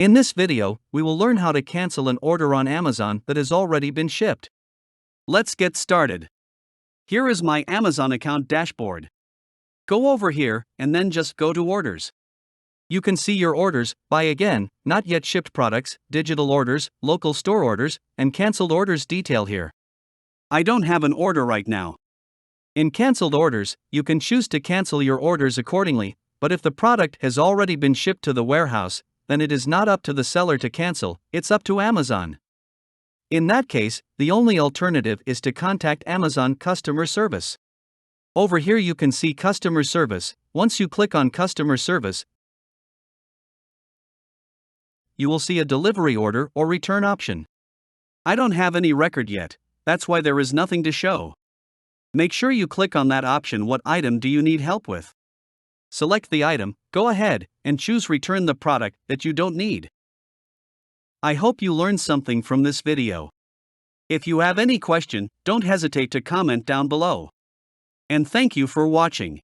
In this video, we will learn how to cancel an order on Amazon that has already been shipped. Let's get started. Here is my Amazon account dashboard. Go over here and then just go to Orders. You can see your orders, buy again, not yet shipped products, digital orders, local store orders, and canceled orders detail here. I don't have an order right now. In canceled orders, you can choose to cancel your orders accordingly, but if the product has already been shipped to the warehouse, then it is not up to the seller to cancel, it's up to Amazon. In that case, the only alternative is to contact Amazon customer service. Over here you can see customer service. Once you click on customer service, you will see a delivery order or return option. I don't have any record yet, that's why there is nothing to show. Make sure you click on that option. What item do you need help with? Select the item, go ahead, and choose return the product that you don't need. I hope you learned something from this video. If you have any question, don't hesitate to comment down below. And thank you for watching.